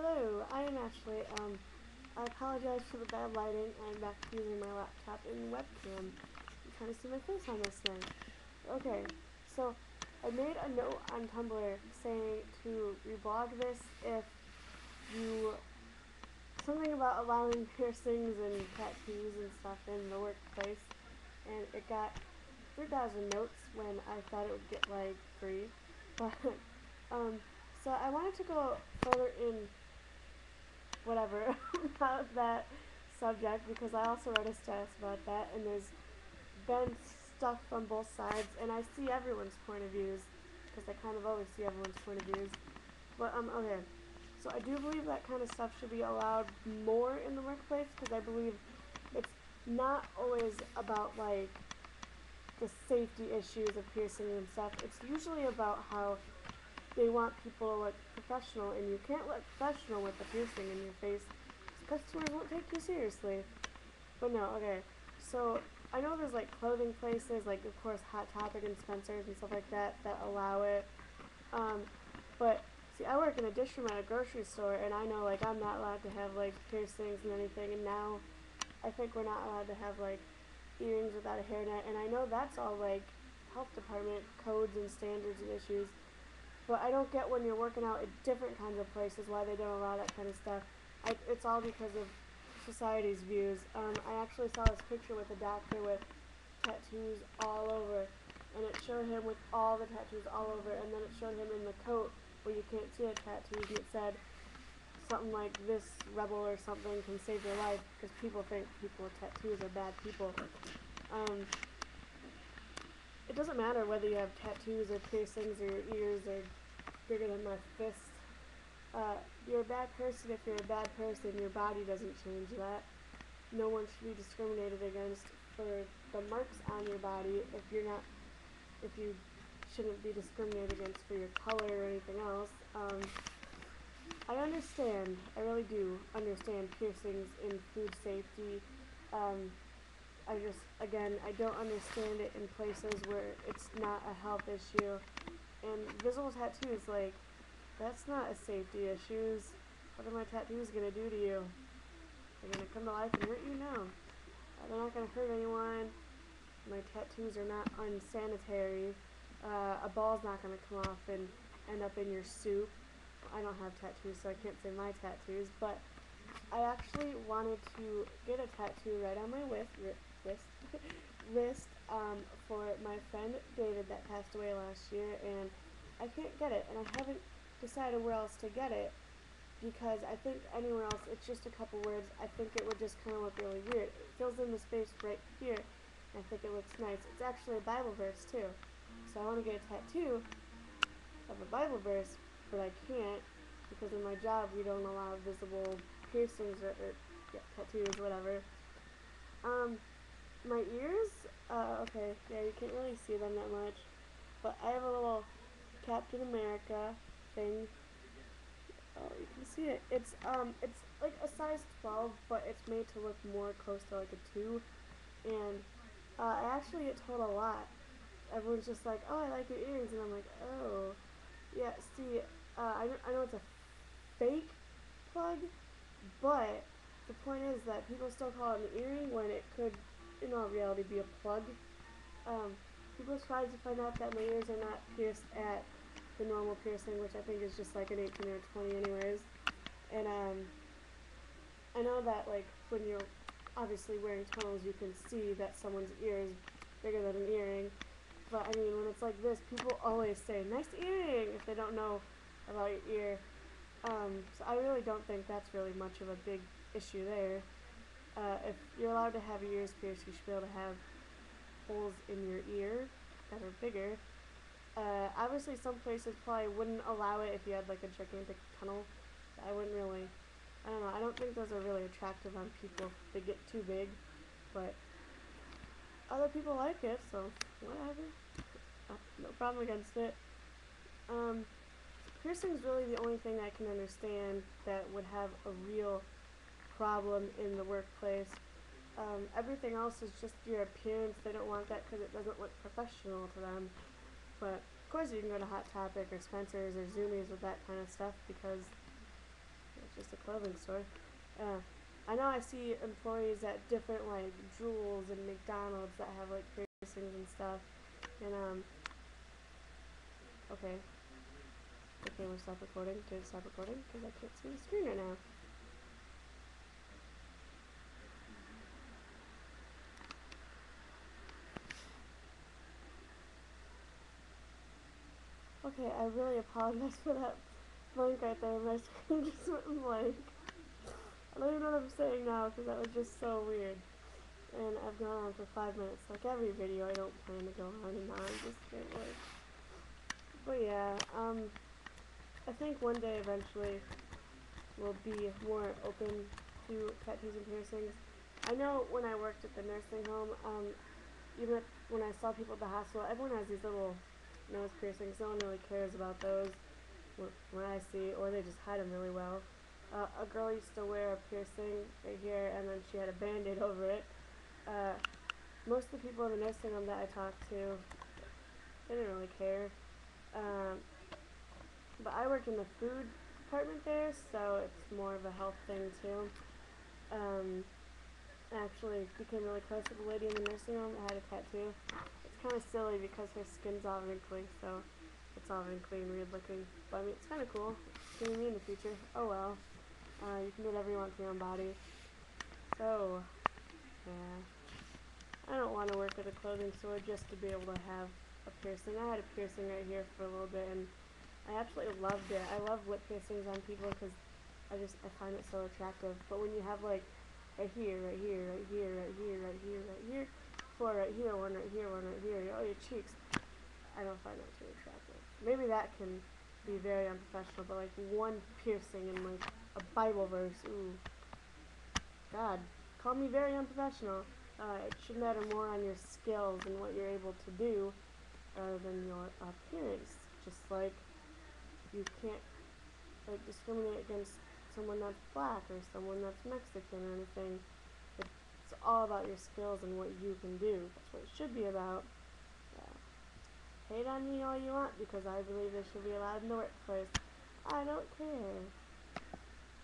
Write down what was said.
Hello, I am Ashley. I apologize for the bad lighting. I'm back to using my laptop and webcam. I'm trying to see my face on this thing. Okay, so I made a note on Tumblr saying to reblog this if you something about allowing piercings and tattoos and stuff in the workplace, and it got 3,000 notes when I thought it would get like 3, but um, so I wanted to go further in whatever about that subject because I also read a status about that, and there's been stuff from both sides, and I see everyone's point of views because I kind of always see everyone's point of views. But okay, so I do believe that kind of stuff should be allowed more in the workplace because I believe it's not always about like the safety issues of piercing and stuff. It's usually about how they want people to look professional, and you can't look professional with a piercing in your face because customers won't take you seriously. But no, okay. So I know there's like clothing places, like of course Hot Topic and Spencer's and stuff like that that allow it. Um, but see, I work in a dish room at a grocery store, and I know like I'm not allowed to have like piercings and anything. And now I think we're not allowed to have like earrings without a hairnet, and I know that's all like health department codes and standards and issues. But I don't get when you're working out at different kinds of places why they don't allow that kind of stuff. It's all because of society's views. I actually saw this picture with a doctor with tattoos all over, and it showed him with all the tattoos all over, and then it showed him in the coat where you can't see the tattoos, and it said something like this rebel or something can save your life because people think people with tattoos are bad people. Um, it doesn't matter whether you have tattoos or piercings or your ears are bigger than my fist. You're a bad person if you're a bad person. Your body doesn't change that. No one should be discriminated against for the marks on your body if you shouldn't be discriminated against for your color or anything else. I understand, I really do understand piercings in food safety. Um, again, I don't understand it in places where it's not a health issue. And visible tattoos, like, that's not a safety issue. What are my tattoos gonna do to you? They're gonna come to life and hurt you? No. They're not gonna hurt anyone. My tattoos are not unsanitary. A ball's not gonna come off and end up in your soup. I don't have tattoos, so I can't say my tattoos, but I actually wanted to get a tattoo right on my wrist for my friend David that passed away last year, and I can't get it, and I haven't decided where else to get it because I think anywhere else it's just a couple words. I think it would just kind of look really weird. It fills in the space right here, and I think it looks nice. It's actually a Bible verse too, so I want to get a tattoo of a Bible verse, but I can't because in my job we don't allow visible piercings or tattoos, whatever. Um, my ears, okay, yeah, you can't really see them that much, but I have a little Captain America thing. Oh, you can see it. It's like a size 12, but it's made to look more close to like a 2, and I actually get told a lot. Everyone's just like, oh, I like your earrings, and I'm like, oh, yeah, see, I know it's a fake plug, but the point is that people still call it an earring when it could, in all reality, be a plug. Um, People try to find out that my ears are not pierced at the normal piercing, which I think is just like an 18 or 20 anyways. And I know that like when you're obviously wearing tunnels, you can see that someone's ear is bigger than an earring. But I mean, when it's like this, people always say, nice earring, if they don't know about your ear. So I really don't think that's really much of a big issue there. If you're allowed to have your ears pierced, you should be able to have holes in your ear that are bigger. Obviously, some places probably wouldn't allow it if you had like a gigantic tunnel. I wouldn't really. I don't know. I don't think those are really attractive on people if they get too big, but other people like it, so whatever. No problem against it. Um, Piercing is really the only thing I can understand that would have a real problem in the workplace. Everything else is just your appearance. They don't want that because it doesn't look professional to them. But of course, you can go to Hot Topic or Spencer's or Zoomies with that kind of stuff because It's just a clothing store. I know I see employees at different like Jewels and McDonald's that have like piercings and stuff. And okay, we'll stop recording. Did it stop recording? Because I can't see the screen right now. Okay, I really apologize for that blank right there. My screen just went blank. I don't even know what I'm saying now because that was just so weird. And I've gone on for 5 minutes. Like every video, I don't plan to go on and on. Just can't work. But yeah, I think one day eventually we'll be more open to tattoos and piercings. I know when I worked at the nursing home, even when I saw people at the hospital, everyone has these little nose piercings. No one really cares about those when I see, or they just hide them really well. A girl used to wear a piercing right here, and then she had a band-aid over it. Most of the people in the nursing home that I talked to, they didn't really care. But I work in the food department there, so it's more of a health thing too. I actually became really close with a lady in the nursing home that had a tattoo. It's kind of silly because her skin's all wrinkly, so it's all wrinkly and weird looking. But I mean, it's kind of cool. It's gonna be me in the future. Oh well. You can do whatever you want to your own body. So, yeah. I don't want to work at a clothing store just to be able to have a piercing. I had a piercing right here for a little bit, and I absolutely loved it. I love lip piercings on people because I find it so attractive. But when you have like right here, right here, right here, right here, right here, right here, four right here, one right here, one right here, oh your cheeks, I don't find that too attractive. Maybe that can be very unprofessional, but like one piercing and like a Bible verse, ooh, God, call me very unprofessional. It should matter more on your skills and what you're able to do rather than your appearance. Just like you can't like discriminate against someone that's black or someone that's Mexican or anything. It's all about your skills and what you can do. That's what it should be about. Hate on me all you want because I believe they should be allowed in the workplace. I don't care.